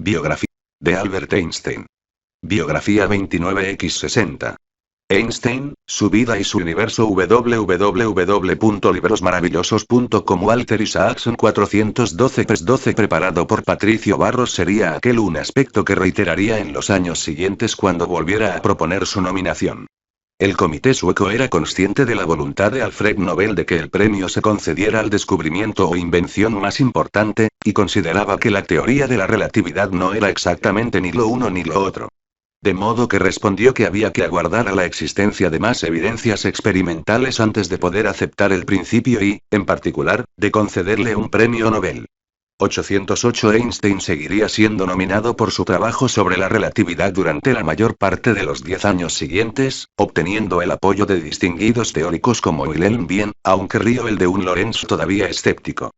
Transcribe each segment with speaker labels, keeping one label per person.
Speaker 1: Biografía de Albert Einstein. Biografía 29x60. Einstein, su vida y su universo. www.librosmaravillosos.com. Walter Isaacson 412 PES 12. Preparado por Patricio Barros. Sería aquel un aspecto que reiteraría en los años siguientes cuando volviera a proponer su nominación. El comité sueco era consciente de la voluntad de Alfred Nobel de que el premio se concediera al descubrimiento o invención más importante, y consideraba que la teoría de la relatividad no era exactamente ni lo uno ni lo otro. De modo que respondió que había que aguardar a la existencia de más evidencias experimentales antes de poder aceptar el principio y, en particular, de concederle un premio Nobel. 808. Einstein seguiría siendo nominado por su trabajo sobre la relatividad durante la mayor parte de los 10 años siguientes, obteniendo el apoyo de distinguidos teóricos como Wilhelm Wien, aunque Rioel de un Lorenz todavía escéptico.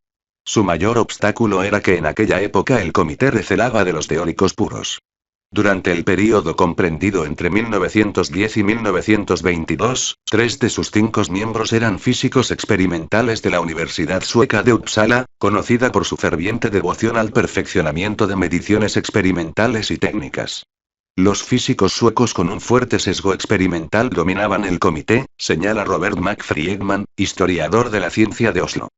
Speaker 1: Su mayor obstáculo era que en aquella época el comité recelaba de los teóricos puros. Durante el período comprendido entre 1910 y 1922, 3 de sus 5 miembros eran físicos experimentales de la Universidad Sueca de Uppsala, conocida por su ferviente devoción al perfeccionamiento de mediciones experimentales y técnicas. Los físicos suecos con un fuerte sesgo experimental dominaban el comité, señala Robert McFriedman, historiador de la ciencia de Oslo.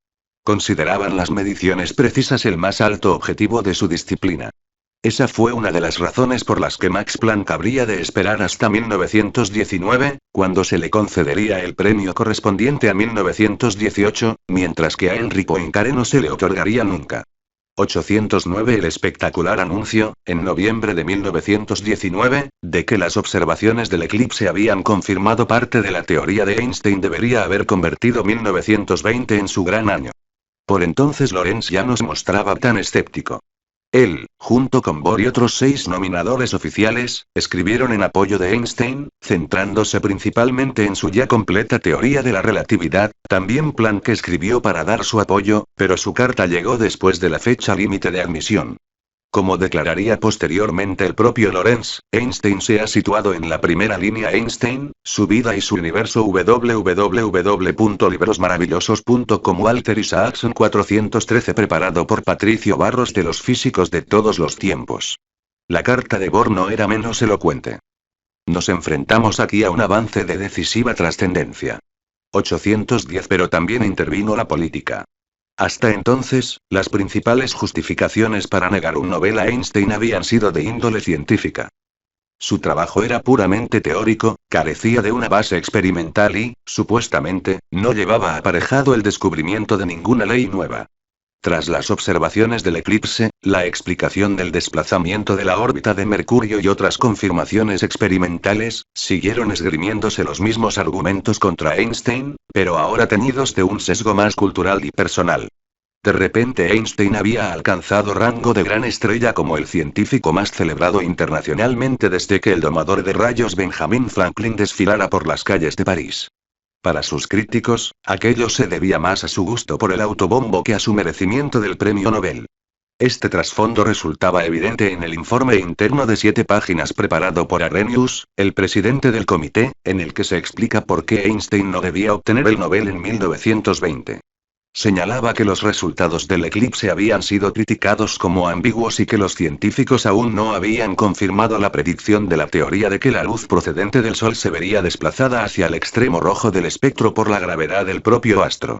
Speaker 1: Consideraban las mediciones precisas el más alto objetivo de su disciplina. Esa fue una de las razones por las que Max Planck habría de esperar hasta 1919, cuando se le concedería el premio correspondiente a 1918, mientras que a Henri Poincaré no se le otorgaría nunca. 809. El espectacular anuncio, en noviembre de 1919, de que las observaciones del eclipse habían confirmado parte de la teoría de Einstein debería haber convertido 1920 en su gran año. Por entonces Lorenz ya no se mostraba tan escéptico. Él, junto con Bohr y otros 6 nominadores oficiales, escribieron en apoyo de Einstein, centrándose principalmente en su ya completa teoría de la relatividad. También Planck escribió para dar su apoyo, pero su carta llegó después de la fecha límite de admisión. Como declararía posteriormente el propio Lorenz, Einstein se ha situado en la primera línea. Einstein, su vida y su universo. www.librosmaravillosos.com. Walter Isaacson 413. Preparado por Patricio Barros. De los físicos de todos los tiempos. La carta de Bohr no era menos elocuente. Nos enfrentamos aquí a un avance de decisiva trascendencia. 810. Pero también intervino la política. Hasta entonces, las principales justificaciones para negar un Nobel a Einstein habían sido de índole científica. Su trabajo era puramente teórico, carecía de una base experimental y, supuestamente, no llevaba aparejado el descubrimiento de ninguna ley nueva. Tras las observaciones del eclipse, la explicación del desplazamiento de la órbita de Mercurio y otras confirmaciones experimentales, siguieron esgrimiéndose los mismos argumentos contra Einstein, pero ahora teñidos de un sesgo más cultural y personal. De repente Einstein había alcanzado rango de gran estrella como el científico más celebrado internacionalmente desde que el domador de rayos Benjamin Franklin desfilara por las calles de París. Para sus críticos, aquello se debía más a su gusto por el autobombo que a su merecimiento del premio Nobel. Este trasfondo resultaba evidente en el informe interno de 7 páginas preparado por Arrhenius, el presidente del comité, en el que se explica por qué Einstein no debía obtener el Nobel en 1920. Señalaba que los resultados del eclipse habían sido criticados como ambiguos y que los científicos aún no habían confirmado la predicción de la teoría de que la luz procedente del Sol se vería desplazada hacia el extremo rojo del espectro por la gravedad del propio astro.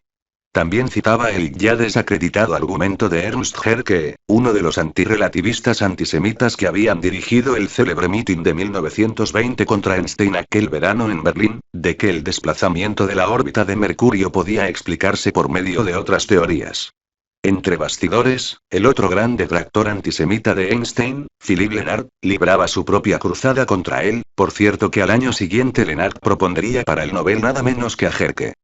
Speaker 1: También citaba el ya desacreditado argumento de Ernst Herke, uno de los antirrelativistas antisemitas que habían dirigido el célebre mitin de 1920 contra Einstein aquel verano en Berlín, de que el desplazamiento de la órbita de Mercurio podía explicarse por medio de otras teorías. Entre bastidores, el otro gran detractor antisemita de Einstein, Philippe Lenard, libraba su propia cruzada contra él. Por cierto que al año siguiente Lenard propondría para el Nobel nada menos que a Herke.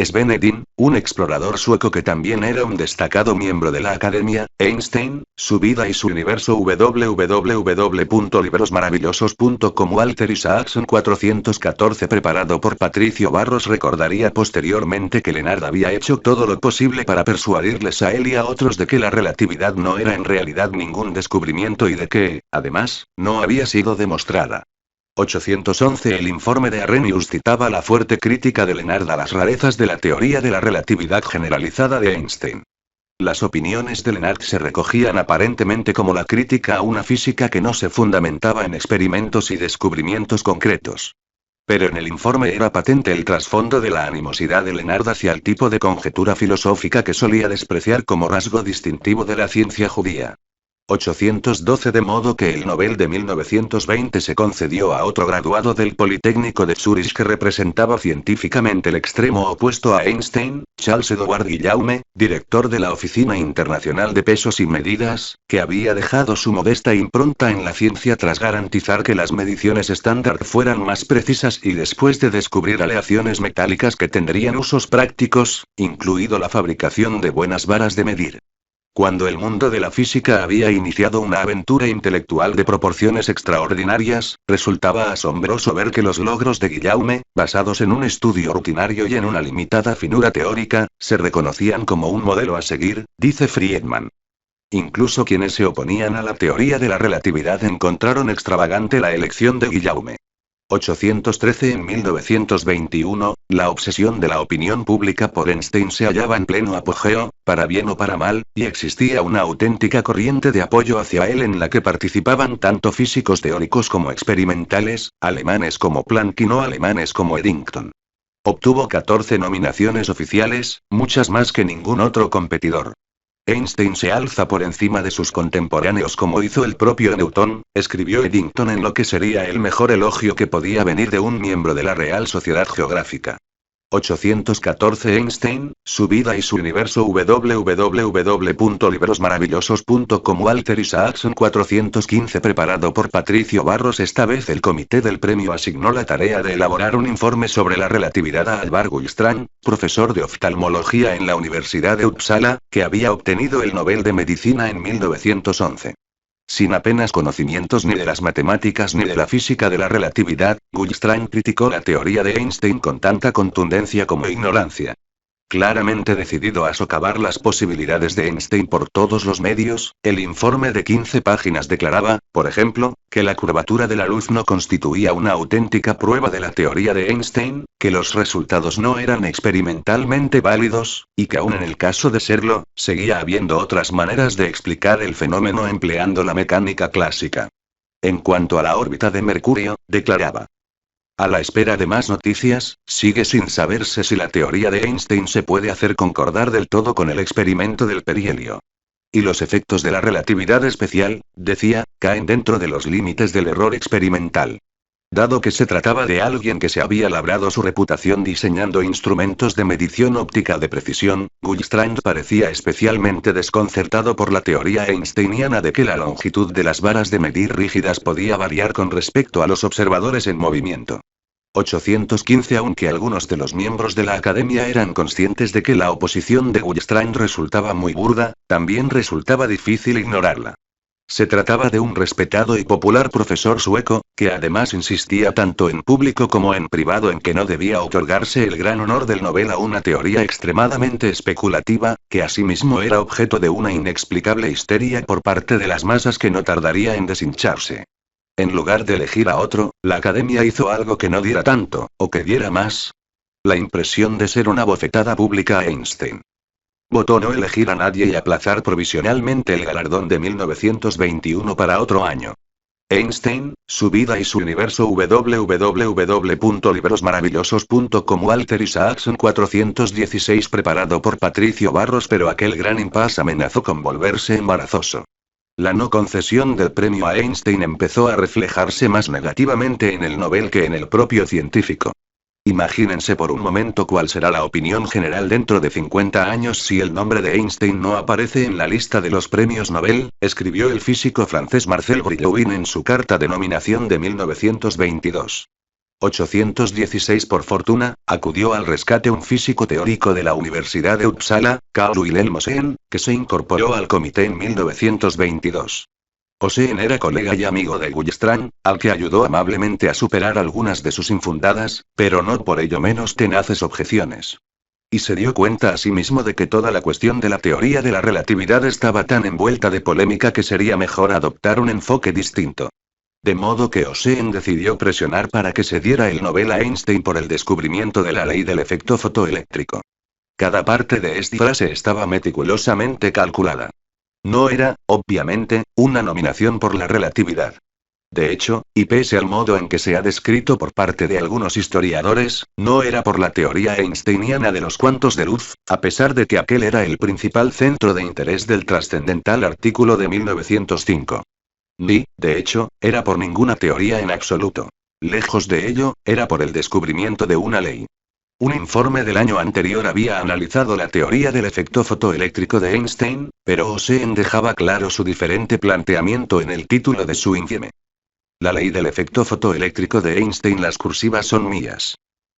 Speaker 1: Sven Hedin, un explorador sueco que también era un destacado miembro de la Academia. Einstein, su vida y su universo. www.librosmaravillosos.com. Walter Isaacson 414. Preparado por Patricio Barros. Recordaría posteriormente que Lenard había hecho todo lo posible para persuadirles a él y a otros de que la relatividad no era en realidad ningún descubrimiento y de que, además, no había sido demostrada. 811. El informe de Arrhenius citaba la fuerte crítica de Lenard a las rarezas de la teoría de la relatividad generalizada de Einstein. Las opiniones de Lennart se recogían aparentemente como la crítica a una física que no se fundamentaba en experimentos y descubrimientos concretos. Pero en el informe era patente el trasfondo de la animosidad de Lennart hacia el tipo de conjetura filosófica que solía despreciar como rasgo distintivo de la ciencia judía. 812 De modo que el Nobel de 1920 se concedió a otro graduado del Politécnico de Zúrich que representaba científicamente el extremo opuesto a Einstein, Charles Edward Guillaume, director de la Oficina Internacional de Pesos y Medidas, que había dejado su modesta impronta en la ciencia tras garantizar que las mediciones estándar fueran más precisas y después de descubrir aleaciones metálicas que tendrían usos prácticos, incluido la fabricación de buenas varas de medir. Cuando el mundo de la física había iniciado una aventura intelectual de proporciones extraordinarias, resultaba asombroso ver que los logros de Guillaume, basados en un estudio rutinario y en una limitada finura teórica, se reconocían como un modelo a seguir, dice Friedman. Incluso quienes se oponían a la teoría de la relatividad encontraron extravagante la elección de Guillaume. 813 En 1921, la obsesión de la opinión pública por Einstein se hallaba en pleno apogeo, para bien o para mal, y existía una auténtica corriente de apoyo hacia él en la que participaban tanto físicos teóricos como experimentales, alemanes como Planck y no alemanes como Eddington. Obtuvo 14 nominaciones oficiales, muchas más que ningún otro competidor. Einstein se alza por encima de sus contemporáneos como hizo el propio Newton, escribió Eddington en lo que sería el mejor elogio que podía venir de un miembro de la Real Sociedad Geográfica. 814 Einstein, su vida y su universo www.librosmaravillosos.com Walter Isaacson 415 Preparado por Patricio Barros. Esta vez el comité del premio asignó la tarea de elaborar un informe sobre la relatividad a Alvar Gullstrand, profesor de oftalmología en la Universidad de Uppsala, que había obtenido el Nobel de Medicina en 1911. Sin apenas conocimientos ni de las matemáticas ni de la física de la relatividad, Gullstrand criticó la teoría de Einstein con tanta contundencia como ignorancia. Claramente decidido a socavar las posibilidades de Einstein por todos los medios, el informe de 15 páginas declaraba, por ejemplo, que la curvatura de la luz no constituía una auténtica prueba de la teoría de Einstein, que los resultados no eran experimentalmente válidos, y que aun en el caso de serlo, seguía habiendo otras maneras de explicar el fenómeno empleando la mecánica clásica. En cuanto a la órbita de Mercurio, declaraba: a la espera de más noticias, sigue sin saberse si la teoría de Einstein se puede hacer concordar del todo con el experimento del perihelio. Y los efectos de la relatividad especial, decía, caen dentro de los límites del error experimental. Dado que se trataba de alguien que se había labrado su reputación diseñando instrumentos de medición óptica de precisión, Gullstrand parecía especialmente desconcertado por la teoría einsteiniana de que la longitud de las varas de medir rígidas podía variar con respecto a los observadores en movimiento. 815 Aunque algunos de los miembros de la academia eran conscientes de que la oposición de Gullstrand resultaba muy burda, también resultaba difícil ignorarla. Se trataba de un respetado y popular profesor sueco, que además insistía tanto en público como en privado en que no debía otorgarse el gran honor del Nobel a una teoría extremadamente especulativa, que asimismo era objeto de una inexplicable histeria por parte de las masas que no tardaría en deshincharse. En lugar de elegir a otro, la academia hizo algo que no diera tanto, o que diera más. La impresión de ser una bofetada pública a Einstein. Votó no elegir a nadie y aplazar provisionalmente el galardón de 1921 para otro año. Einstein, su vida y su universo www.librosmaravillosos.com Walter Isaacson 416 Preparado por Patricio Barros. Pero aquel gran impasse amenazó con volverse embarazoso. La no concesión del premio a Einstein empezó a reflejarse más negativamente en el Nobel que en el propio científico. Imagínense por un momento cuál será la opinión general dentro de 50 años si el nombre de Einstein no aparece en la lista de los premios Nobel, escribió el físico francés Marcel Brillouin en su carta de nominación de 1922. 816 Por fortuna, acudió al rescate un físico teórico de la Universidad de Uppsala, Carl Wilhelm Osen, que se incorporó al comité en 1922. Osen era colega y amigo de Gullstrand, al que ayudó amablemente a superar algunas de sus infundadas, pero no por ello menos tenaces objeciones. Y se dio cuenta asimismo de que toda la cuestión de la teoría de la relatividad estaba tan envuelta de polémica que sería mejor adoptar un enfoque distinto. De modo que Osen decidió presionar para que se diera el Nobel a Einstein por el descubrimiento de la ley del efecto fotoeléctrico. Cada parte de esta frase estaba meticulosamente calculada. No era, obviamente, una nominación por la relatividad. De hecho, y pese al modo en que se ha descrito por parte de algunos historiadores, no era por la teoría einsteiniana de los cuantos de luz, a pesar de que aquel era el principal centro de interés del trascendental artículo de 1905. Ni, de hecho, era por ninguna teoría en absoluto. Lejos de ello, era por el descubrimiento de una ley. Un informe del año anterior había analizado la teoría del efecto fotoeléctrico de Einstein, pero Oseen dejaba claro su diferente planteamiento en el título de su informe. La ley del efecto fotoeléctrico de Einstein, las cursivas son mías.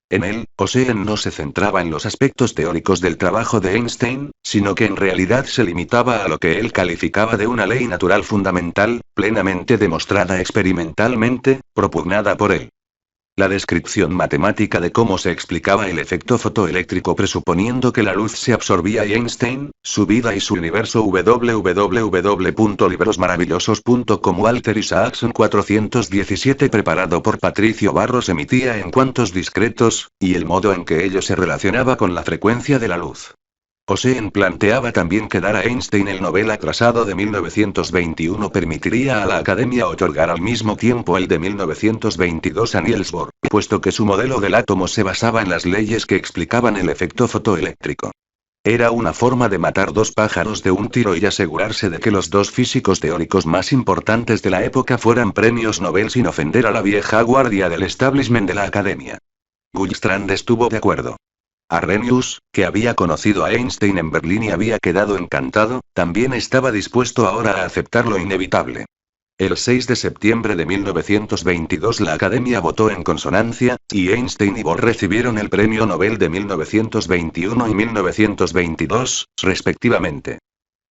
Speaker 1: En él, Oseen no se centraba en los aspectos teóricos del trabajo de Einstein, sino que en realidad se limitaba a lo que él calificaba de una ley natural fundamental, plenamente demostrada experimentalmente, propugnada por él. La descripción matemática de cómo se explicaba el efecto fotoeléctrico presuponiendo que la luz se absorbía y Einstein, su vida y su universo www.librosmaravillosos.com Walter Isaacson 417 preparado por Patricio Barros emitía en cuantos discretos, y el modo en que ello se relacionaba con la frecuencia de la luz. Oseen planteaba también que dar a Einstein el Nobel atrasado de 1921 permitiría a la Academia otorgar al mismo tiempo el de 1922 a Niels Bohr, puesto que su modelo del átomo se basaba en las leyes que explicaban el efecto fotoeléctrico. Era una forma de matar dos pájaros de un tiro y asegurarse de que los dos físicos teóricos más importantes de la época fueran premios Nobel sin ofender a la vieja guardia del establishment de la Academia. Gullstrand estuvo de acuerdo. Arrhenius, que había conocido a Einstein en Berlín y había quedado encantado, también estaba dispuesto ahora a aceptar lo inevitable. El 6 de septiembre de 1922 la Academia votó en consonancia, y Einstein y Bohr recibieron el Premio Nobel de 1921 y 1922, respectivamente.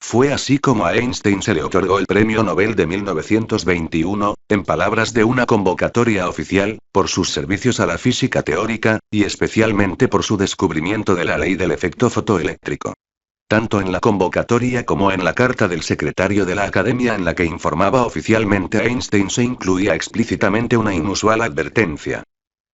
Speaker 1: Fue así como a Einstein se le otorgó el Premio Nobel de 1921, en palabras de una convocatoria oficial, por sus servicios a la física teórica, y especialmente por su descubrimiento de la ley del efecto fotoeléctrico. Tanto en la convocatoria como en la carta del secretario de la Academia en la que informaba oficialmente a Einstein se incluía explícitamente una inusual advertencia.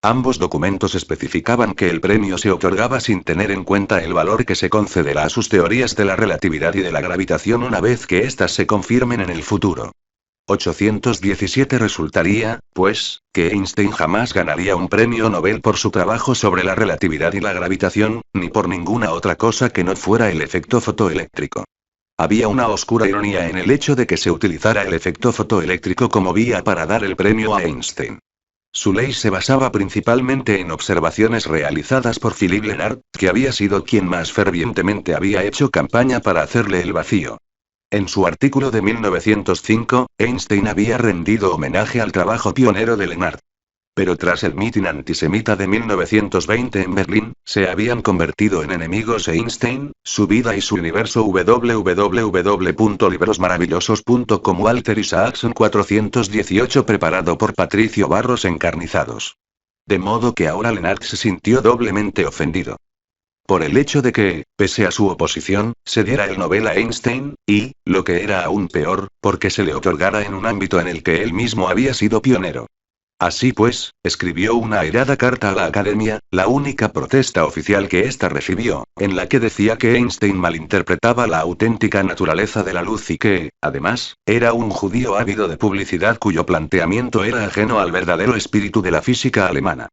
Speaker 1: Ambos documentos especificaban que el premio se otorgaba sin tener en cuenta el valor que se concederá a sus teorías de la relatividad y de la gravitación una vez que éstas se confirmen en el futuro. 817 resultaría, pues, que Einstein jamás ganaría un premio Nobel por su trabajo sobre la relatividad y la gravitación, ni por ninguna otra cosa que no fuera el efecto fotoeléctrico. Había una oscura ironía en el hecho de que se utilizara el efecto fotoeléctrico como vía para dar el premio a Einstein. Su ley se basaba principalmente en observaciones realizadas por Philippe Lenard, que había sido quien más fervientemente había hecho campaña para hacerle el vacío. En su artículo de 1905, Einstein había rendido homenaje al trabajo pionero de Lenard. Pero tras el mitin antisemita de 1920 en Berlín, se habían convertido en enemigos Einstein, su vida y su universo www.librosmaravillosos.com Walter Isaacson 418 preparado por Patricio Barros encarnizados. De modo que ahora Lenard se sintió doblemente ofendido. Por el hecho de que, pese a su oposición, se diera el Nobel a Einstein, y, lo que era aún peor, porque se le otorgara en un ámbito en el que él mismo había sido pionero. Así pues, escribió una airada carta a la Academia, la única protesta oficial que ésta recibió, en la que decía que Einstein malinterpretaba la auténtica naturaleza de la luz y que, además, era un judío ávido de publicidad cuyo planteamiento era ajeno al verdadero espíritu de la física alemana.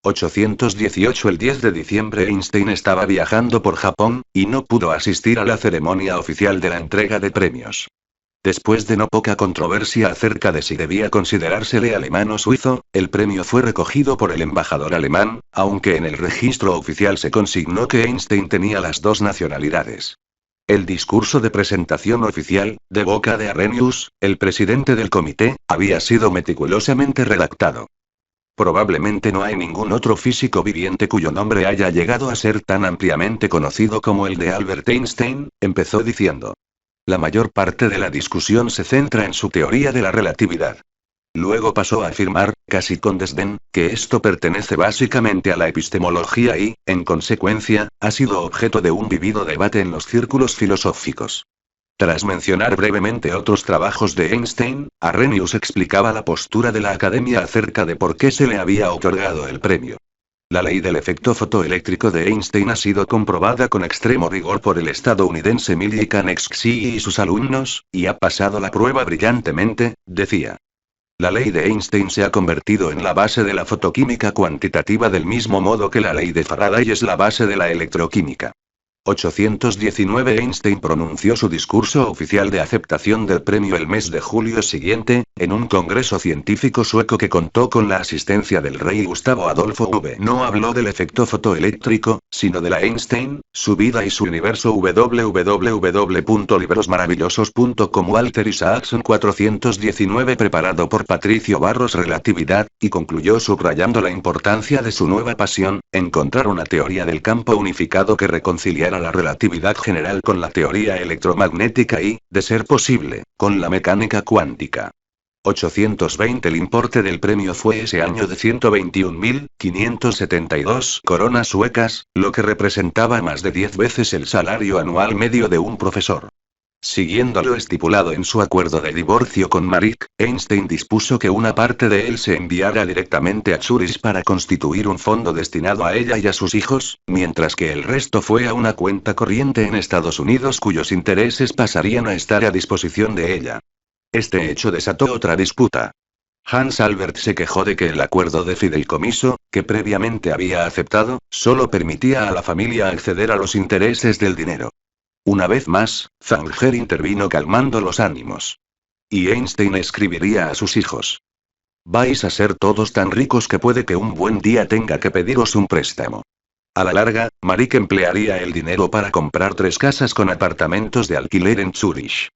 Speaker 1: 818 El 10 de diciembre Einstein estaba viajando por Japón, y no pudo asistir a la ceremonia oficial de la entrega de premios. Después de no poca controversia acerca de si debía considerársele alemán o suizo, el premio fue recogido por el embajador alemán, aunque en el registro oficial se consignó que Einstein tenía las dos nacionalidades. El discurso de presentación oficial, de boca de Arrhenius, el presidente del comité, había sido meticulosamente redactado. Probablemente no hay ningún otro físico viviente cuyo nombre haya llegado a ser tan ampliamente conocido como el de Albert Einstein, empezó diciendo. La mayor parte de la discusión se centra en su teoría de la relatividad. Luego pasó a afirmar, casi con desdén, que esto pertenece básicamente a la epistemología y, en consecuencia, ha sido objeto de un vivido debate en los círculos filosóficos. Tras mencionar brevemente otros trabajos de Einstein, Arrhenius explicaba la postura de la Academia acerca de por qué se le había otorgado el premio. La ley del efecto fotoeléctrico de Einstein ha sido comprobada con extremo rigor por el estadounidense Millikan Xi y sus alumnos, y ha pasado la prueba brillantemente, decía. La ley de Einstein se ha convertido en la base de la fotoquímica cuantitativa del mismo modo que la ley de Faraday es la base de la electroquímica. 819 Einstein pronunció su discurso oficial de aceptación del premio el mes de julio siguiente, en un congreso científico sueco que contó con la asistencia del rey Gustavo Adolfo V. No habló del efecto fotoeléctrico, sino de la Einstein, su vida y su universo. www.librosmaravillosos.com Walter Isaacson 419 preparado por Patricio Barros Relatividad, y concluyó subrayando la importancia de su nueva pasión, encontrar una teoría del campo unificado que reconciliara la relatividad general con la teoría electromagnética y, de ser posible, con la mecánica cuántica. 820 El importe del premio fue ese año de 121.572 coronas suecas, lo que representaba más de 10 veces el salario anual medio de un profesor. Siguiendo lo estipulado en su acuerdo de divorcio con Marik, Einstein dispuso que una parte de él se enviara directamente a Zurich para constituir un fondo destinado a ella y a sus hijos, mientras que el resto fue a una cuenta corriente en Estados Unidos cuyos intereses pasarían a estar a disposición de ella. Este hecho desató otra disputa. Hans Albert se quejó de que el acuerdo de fideicomiso, que previamente había aceptado, solo permitía a la familia acceder a los intereses del dinero. Una vez más, Zanger intervino calmando los ánimos. Y Einstein escribiría a sus hijos. Vais a ser todos tan ricos que puede que un buen día tenga que pediros un préstamo. A la larga, Marik emplearía el dinero para comprar 3 casas con apartamentos de alquiler en Zurich.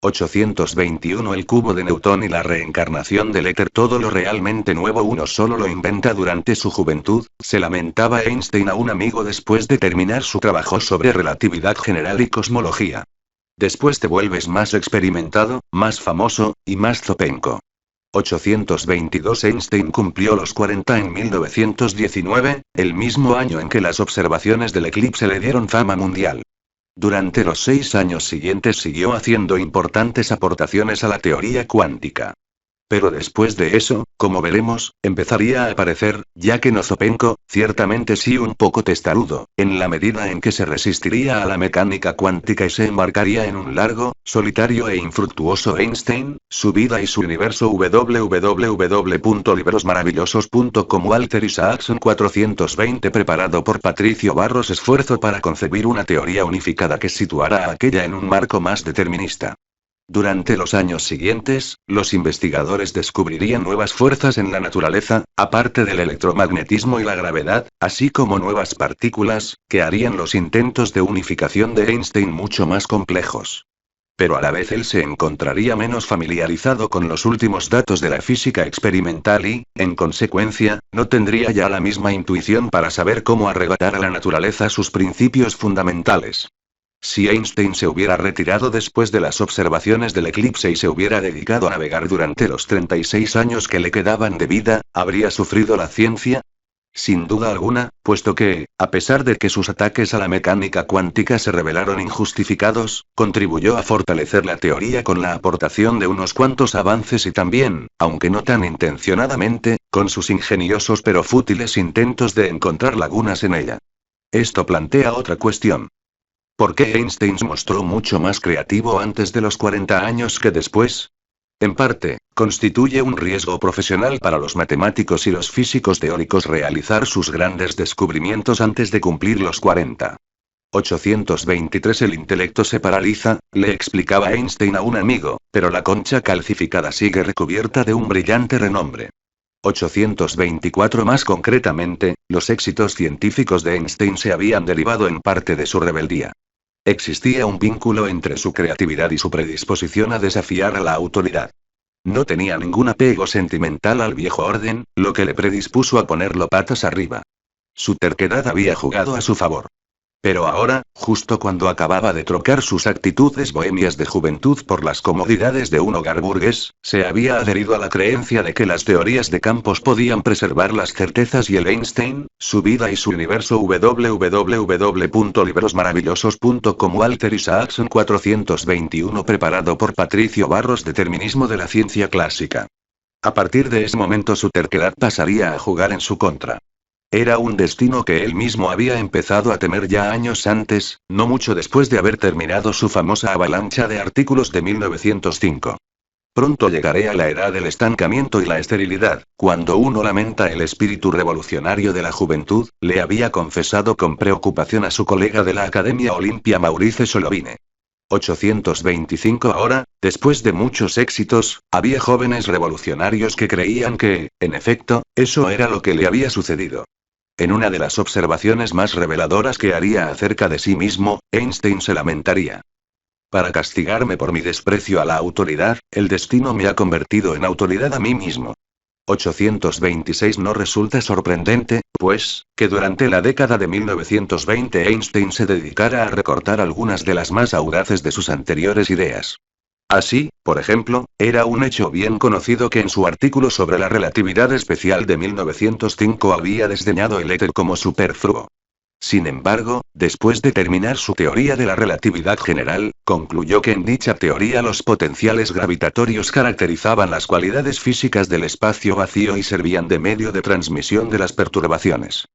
Speaker 1: 821 El cubo de Newton y la reencarnación del éter. Todo lo realmente nuevo uno solo lo inventa durante su juventud, se lamentaba Einstein a un amigo después de terminar su trabajo sobre relatividad general y cosmología. Después te vuelves más experimentado, más famoso, y más zopenco. 822 Einstein cumplió los 40 en 1919, el mismo año en que las observaciones del eclipse le dieron fama mundial. Durante los 6 años siguientes siguió haciendo importantes aportaciones a la teoría cuántica. Pero después de eso, como veremos, empezaría a aparecer, ya que no zopenco, ciertamente sí un poco testarudo, en la medida en que se resistiría a la mecánica cuántica y se embarcaría en un largo, solitario e infructuoso Einstein, su vida y su universo. www.librosmaravillosos.com Walter Isaacson 420 preparado por Patricio Barros esfuerzo para concebir una teoría unificada que situara a aquella en un marco más determinista. Durante los años siguientes, los investigadores descubrirían nuevas fuerzas en la naturaleza, aparte del electromagnetismo y la gravedad, así como nuevas partículas, que harían los intentos de unificación de Einstein mucho más complejos. Pero a la vez él se encontraría menos familiarizado con los últimos datos de la física experimental y, en consecuencia, no tendría ya la misma intuición para saber cómo arrebatar a la naturaleza sus principios fundamentales. Si Einstein se hubiera retirado después de las observaciones del eclipse y se hubiera dedicado a navegar durante los 36 años que le quedaban de vida, ¿habría sufrido la ciencia? Sin duda alguna, puesto que, a pesar de que sus ataques a la mecánica cuántica se revelaron injustificados, contribuyó a fortalecer la teoría con la aportación de unos cuantos avances y también, aunque no tan intencionadamente, con sus ingeniosos pero fútiles intentos de encontrar lagunas en ella. Esto plantea otra cuestión. ¿Por qué Einstein se mostró mucho más creativo antes de los 40 años que después? En parte, constituye un riesgo profesional para los matemáticos y los físicos teóricos realizar sus grandes descubrimientos antes de cumplir los 40. 823 El intelecto se paraliza, le explicaba Einstein a un amigo, pero la concha calcificada sigue recubierta de un brillante renombre. 824 Más concretamente, los éxitos científicos de Einstein se habían derivado en parte de su rebeldía. Existía un vínculo entre su creatividad y su predisposición a desafiar a la autoridad. No tenía ningún apego sentimental al viejo orden, lo que le predispuso a ponerlo patas arriba. Su terquedad había jugado a su favor. Pero ahora, justo cuando acababa de trocar sus actitudes bohemias de juventud por las comodidades de un hogar burgués, se había adherido a la creencia de que las teorías de campos podían preservar las certezas y el Einstein, su vida y su universo. www.librosmaravillosos.com Walter Isaacson 421 preparado por Patricio Barros Determinismo de la ciencia clásica. A partir de ese momento su terquedad pasaría a jugar en su contra. Era un destino que él mismo había empezado a temer ya años antes, no mucho después de haber terminado su famosa avalancha de artículos de 1905. Pronto llegaré a la edad del estancamiento y la esterilidad, cuando uno lamenta el espíritu revolucionario de la juventud, le había confesado con preocupación a su colega de la Academia Olimpia Maurice Solovine. 825 ahora, después de muchos éxitos, había jóvenes revolucionarios que creían que, en efecto, eso era lo que le había sucedido. En una de las observaciones más reveladoras que haría acerca de sí mismo, Einstein se lamentaría. Para castigarme por mi desprecio a la autoridad, el destino me ha convertido en autoridad a mí mismo. 826 no resulta sorprendente, pues, que durante la década de 1920 Einstein se dedicara a recortar algunas de las más audaces de sus anteriores ideas. Así, por ejemplo, era un hecho bien conocido que en su artículo sobre la relatividad especial de 1905 había desdeñado el éter como superfluo. Sin embargo, después de terminar su teoría de la relatividad general, concluyó que en dicha teoría los potenciales gravitatorios caracterizaban las cualidades físicas del espacio vacío y servían de medio de transmisión de las perturbaciones.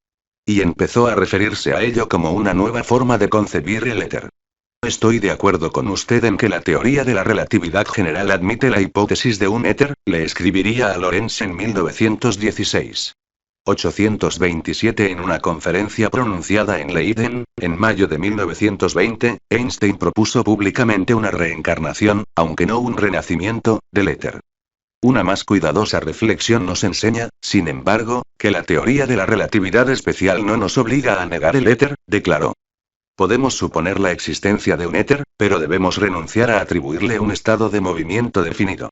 Speaker 1: Y empezó a referirse a ello como una nueva forma de concebir el éter. Estoy de acuerdo con usted en que la teoría de la relatividad general admite la hipótesis de un éter, le escribiría a Lorentz en 1916. 827 en una conferencia pronunciada en Leiden, en mayo de 1920, Einstein propuso públicamente una reencarnación, aunque no un renacimiento, del éter. Una más cuidadosa reflexión nos enseña, sin embargo, que la teoría de la relatividad especial no nos obliga a negar el éter, declaró. Podemos suponer la existencia de un éter, pero debemos renunciar a atribuirle un estado de movimiento definido.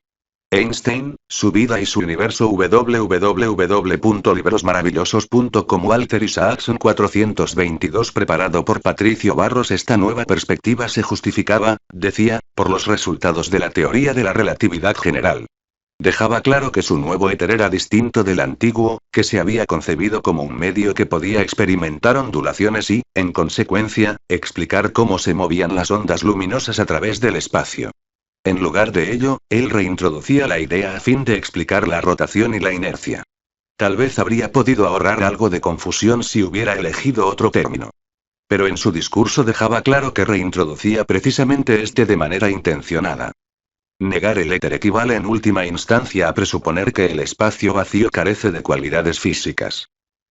Speaker 1: Einstein, su vida y su universo www.librosmaravillosos.com Walter Isaacson 422 preparado por Patricio Barros. Esta nueva perspectiva se justificaba, decía, por los resultados de la teoría de la relatividad general. Dejaba claro que su nuevo éter era distinto del antiguo, que se había concebido como un medio que podía experimentar ondulaciones y, en consecuencia, explicar cómo se movían las ondas luminosas a través del espacio. En lugar de ello, él reintroducía la idea a fin de explicar la rotación y la inercia. Tal vez habría podido ahorrar algo de confusión si hubiera elegido otro término. Pero en su discurso dejaba claro que reintroducía precisamente este de manera intencionada. Negar el éter equivale en última instancia a presuponer que el espacio vacío carece de cualidades físicas.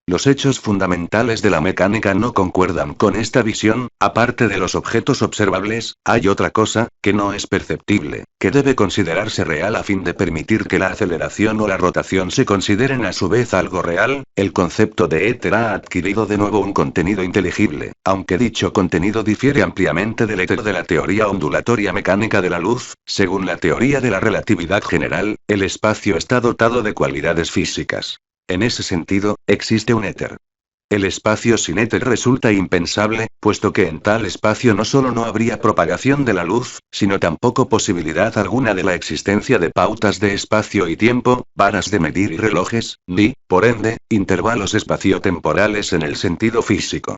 Speaker 1: Los hechos fundamentales de la mecánica no concuerdan con esta visión, aparte de los objetos observables, hay otra cosa, que no es perceptible, que debe considerarse real a fin de permitir que la aceleración o la rotación se consideren a su vez algo real. El concepto de éter ha adquirido de nuevo un contenido inteligible, aunque dicho contenido difiere ampliamente del éter de la teoría ondulatoria mecánica de la luz. Según la teoría de la relatividad general, el espacio está dotado de cualidades físicas. En ese sentido, existe un éter. El espacio sin éter resulta impensable, puesto que en tal espacio no solo no habría propagación de la luz, sino tampoco posibilidad alguna de la existencia de pautas de espacio y tiempo, varas de medir y relojes, ni, por ende, intervalos espaciotemporales en el sentido físico.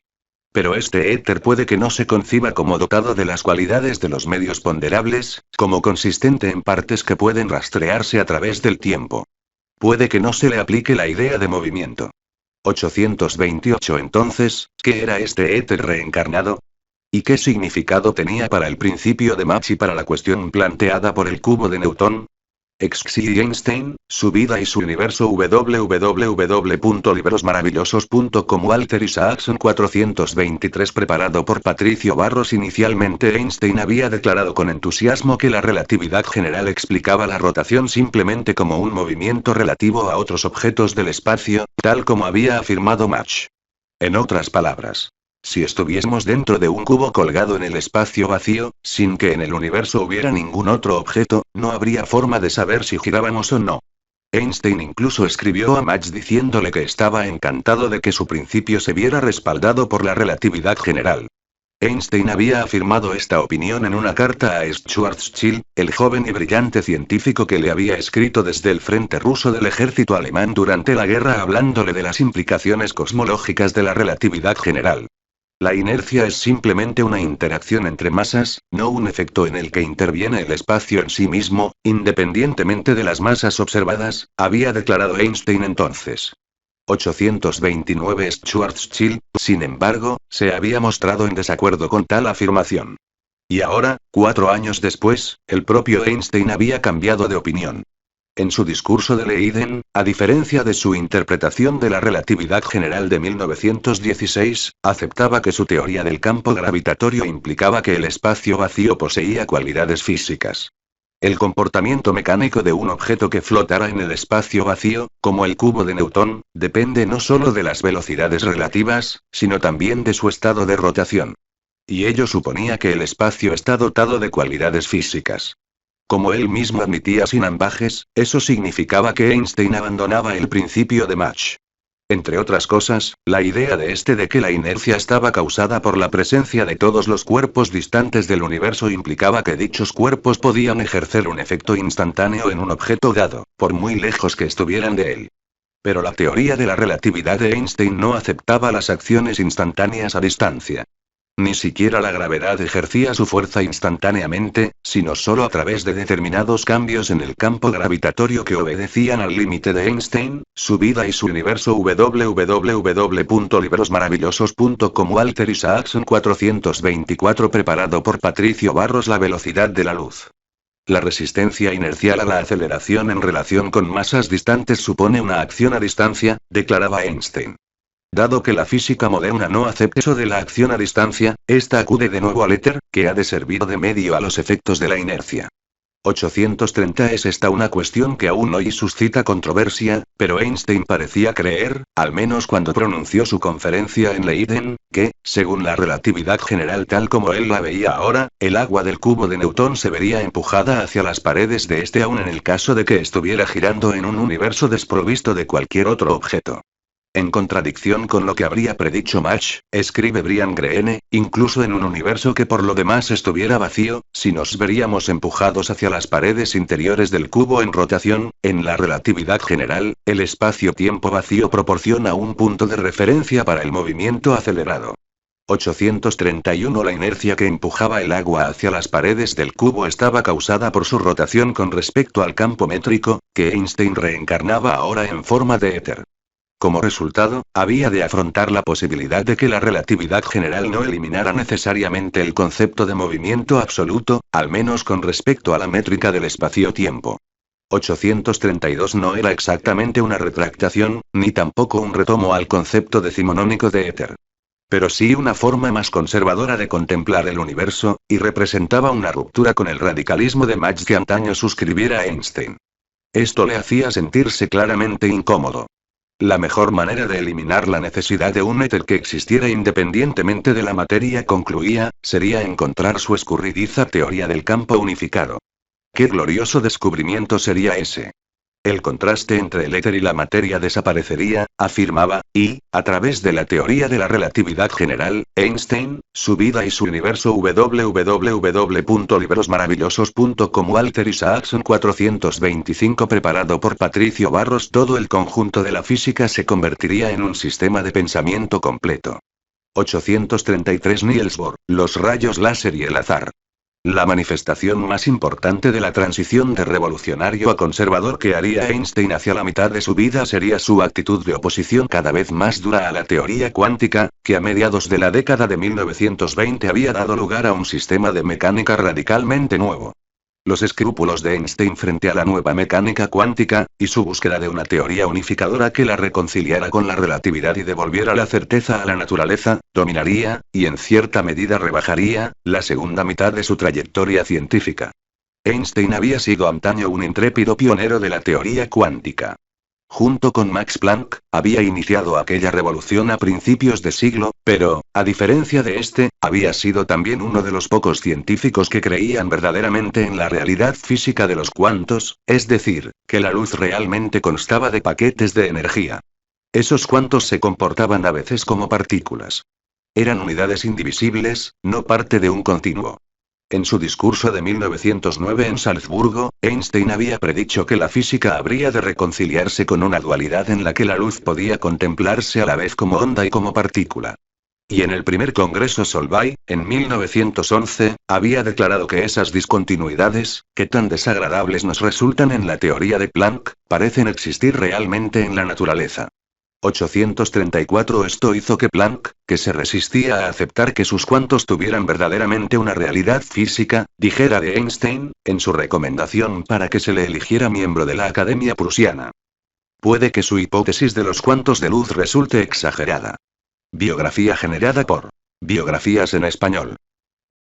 Speaker 1: Pero este éter puede que no se conciba como dotado de las cualidades de los medios ponderables, como consistente en partes que pueden rastrearse a través del tiempo. Puede que no se le aplique la idea de movimiento. 828 Entonces, ¿qué era este éter reencarnado? ¿Y qué significado tenía para el principio de Mach y para la cuestión planteada por el cubo de Newton? Exi Einstein, su vida y su universo www.librosmaravillosos.com Walter Isaacson 423 preparado por Patricio Barros. Inicialmente Einstein había declarado con entusiasmo que la relatividad general explicaba la rotación simplemente como un movimiento relativo a otros objetos del espacio, tal como había afirmado Mach. En otras palabras, si estuviésemos dentro de un cubo colgado en el espacio vacío, sin que en el universo hubiera ningún otro objeto, no habría forma de saber si girábamos o no. Einstein incluso escribió a Mach diciéndole que estaba encantado de que su principio se viera respaldado por la relatividad general. Einstein había afirmado esta opinión en una carta a Schwarzschild, el joven y brillante científico que le había escrito desde el frente ruso del ejército alemán durante la guerra, hablándole de las implicaciones cosmológicas de la relatividad general. La inercia es simplemente una interacción entre masas, no un efecto en el que interviene el espacio en sí mismo, independientemente de las masas observadas, había declarado Einstein entonces. 829 Schwarzschild, sin embargo, se había mostrado en desacuerdo con tal afirmación. Y ahora, 4 años después, el propio Einstein había cambiado de opinión. En su discurso de Leiden, a diferencia de su interpretación de la relatividad general de 1916, aceptaba que su teoría del campo gravitatorio implicaba que el espacio vacío poseía cualidades físicas. El comportamiento mecánico de un objeto que flotara en el espacio vacío, como el cubo de Newton, depende no solo de las velocidades relativas, sino también de su estado de rotación. Y ello suponía que el espacio está dotado de cualidades físicas. Como él mismo admitía sin ambajes, eso significaba que Einstein abandonaba el principio de Mach. Entre otras cosas, la idea de que la inercia estaba causada por la presencia de todos los cuerpos distantes del universo implicaba que dichos cuerpos podían ejercer un efecto instantáneo en un objeto dado, por muy lejos que estuvieran de él. Pero la teoría de la relatividad de Einstein no aceptaba las acciones instantáneas a distancia. Ni siquiera la gravedad ejercía su fuerza instantáneamente, sino solo a través de determinados cambios en el campo gravitatorio que obedecían al límite de Einstein, su vida y su universo. www.librosmaravillosos.com Walter Isaacson 424 preparado por Patricio Barros. La velocidad de la luz. La resistencia inercial a la aceleración en relación con masas distantes supone una acción a distancia, declaraba Einstein. Dado que la física moderna no acepta eso de la acción a distancia, esta acude de nuevo al éter, que ha de servir de medio a los efectos de la inercia. 830 Es esta una cuestión que aún hoy suscita controversia, pero Einstein parecía creer, al menos cuando pronunció su conferencia en Leiden, que, según la relatividad general tal como él la veía ahora, el agua del cubo de Newton se vería empujada hacia las paredes de este aún en el caso de que estuviera girando en un universo desprovisto de cualquier otro objeto. En contradicción con lo que habría predicho Mach, escribe Brian Greene, incluso en un universo que por lo demás estuviera vacío, si nos veríamos empujados hacia las paredes interiores del cubo en rotación, en la relatividad general, el espacio-tiempo vacío proporciona un punto de referencia para el movimiento acelerado. 831 La inercia que empujaba el agua hacia las paredes del cubo estaba causada por su rotación con respecto al campo métrico, que Einstein reencarnaba ahora en forma de éter. Como resultado, había de afrontar la posibilidad de que la relatividad general no eliminara necesariamente el concepto de movimiento absoluto, al menos con respecto a la métrica del espacio-tiempo. 832 no era exactamente una retractación, ni tampoco un retomo al concepto decimonónico de éter. Pero sí una forma más conservadora de contemplar el universo, y representaba una ruptura con el radicalismo de Mach que antaño suscribiera Einstein. Esto le hacía sentirse claramente incómodo. La mejor manera de eliminar la necesidad de un éter que existiera independientemente de la materia, concluía, sería encontrar su escurridiza teoría del campo unificado. ¡Qué glorioso descubrimiento sería ese! El contraste entre el éter y la materia desaparecería, afirmaba, y, a través de la teoría de la relatividad general, Einstein, su vida y su universo. www.librosmaravillosos.com Walter Isaacson 425 preparado por Patricio Barros. Todo el conjunto de la física se convertiría en un sistema de pensamiento completo. 833 Niels Bohr, los rayos láser y el azar. La manifestación más importante de la transición de revolucionario a conservador que haría Einstein hacia la mitad de su vida sería su actitud de oposición cada vez más dura a la teoría cuántica, que a mediados de la década de 1920 había dado lugar a un sistema de mecánica radicalmente nuevo. Los escrúpulos de Einstein frente a la nueva mecánica cuántica, y su búsqueda de una teoría unificadora que la reconciliara con la relatividad y devolviera la certeza a la naturaleza, dominaría, y en cierta medida rebajaría, la segunda mitad de su trayectoria científica. Einstein había sido antaño un intrépido pionero de la teoría cuántica. Junto con Max Planck, había iniciado aquella revolución a principios de siglo, pero, a diferencia de este, había sido también uno de los pocos científicos que creían verdaderamente en la realidad física de los cuantos, es decir, que la luz realmente constaba de paquetes de energía. Esos cuantos se comportaban a veces como partículas. Eran unidades indivisibles, no parte de un continuo. En su discurso de 1909 en Salzburgo, Einstein había predicho que la física habría de reconciliarse con una dualidad en la que la luz podía contemplarse a la vez como onda y como partícula. Y en el primer Congreso Solvay, en 1911, había declarado que esas discontinuidades, que tan desagradables nos resultan en la teoría de Planck, parecen existir realmente en la naturaleza. 834 Esto hizo que Planck, que se resistía a aceptar que sus cuantos tuvieran verdaderamente una realidad física, dijera de Einstein, en su recomendación para que se le eligiera miembro de la Academia Prusiana. Puede que su hipótesis de los cuantos de luz resulte exagerada. Biografía generada por Biografías en español.